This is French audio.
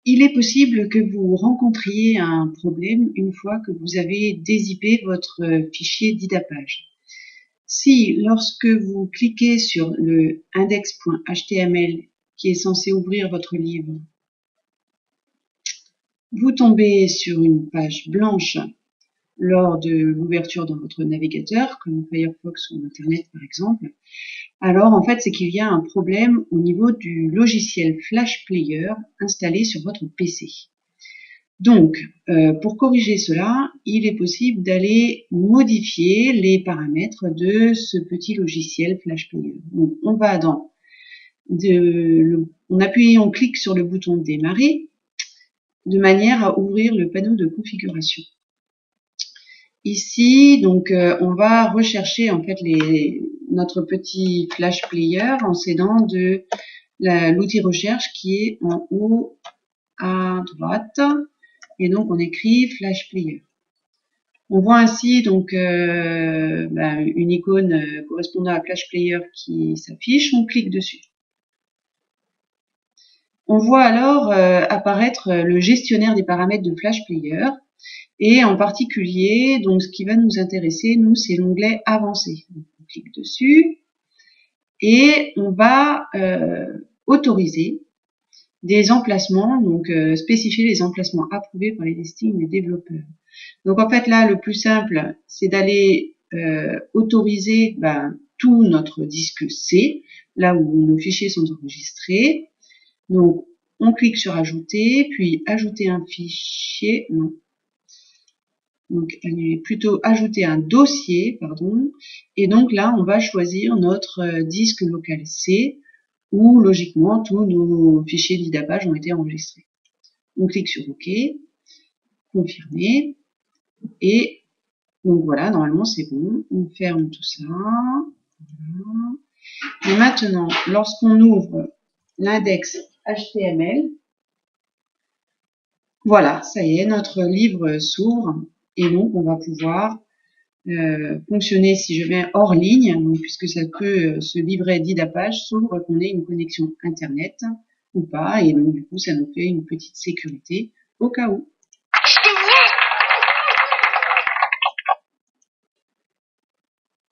Il est possible que vous rencontriez un problème une fois que vous avez dézippé votre fichier d'IDAPAGE. Si, lorsque vous cliquez sur le index.html qui est censé ouvrir votre livre, vous tombez sur une page blanche lors de l'ouverture dans votre navigateur, comme Firefox ou Internet par exemple, alors en fait c'est qu'il y a un problème au niveau du logiciel Flash Player installé sur votre PC. Donc, pour corriger cela, il est possible d'aller modifier les paramètres de ce petit logiciel Flash Player. Donc, on va on clique sur le bouton démarrer de manière à ouvrir le panneau de configuration. Ici, donc, on va rechercher en fait notre petit Flash Player en s'aidant de l'outil recherche qui est en haut à droite. Et donc, on écrit Flash Player. On voit ainsi donc une icône correspondant à Flash Player qui s'affiche. On clique dessus. On voit alors apparaître le gestionnaire des paramètres de Flash Player. Et en particulier, donc ce qui va nous intéresser, nous, c'est l'onglet Avancé. Donc, on clique dessus et on va autoriser des emplacements, donc spécifier les emplacements approuvés par les listings des développeurs. Donc en fait là, le plus simple, c'est d'aller autoriser tout notre disque C, là où nos fichiers sont enregistrés. Donc on clique sur ajouter, puis ajouter un fichier, non. Donc plutôt ajouter un dossier, pardon. Et donc là, on va choisir notre disque local C, où logiquement tous nos fichiers d'IDAPAGE ont été enregistrés. On clique sur OK, confirmer, et donc voilà, normalement c'est bon. On ferme tout ça. Voilà. Et maintenant, lorsqu'on ouvre l'index HTML, voilà, ça y est, notre livre s'ouvre, et donc on va pouvoir fonctionner si je vais hors ligne, donc, puisque ça peut se livrer d'IDAPAGE, sauf qu'on ait une connexion internet ou pas, et donc du coup ça nous fait une petite sécurité au cas où.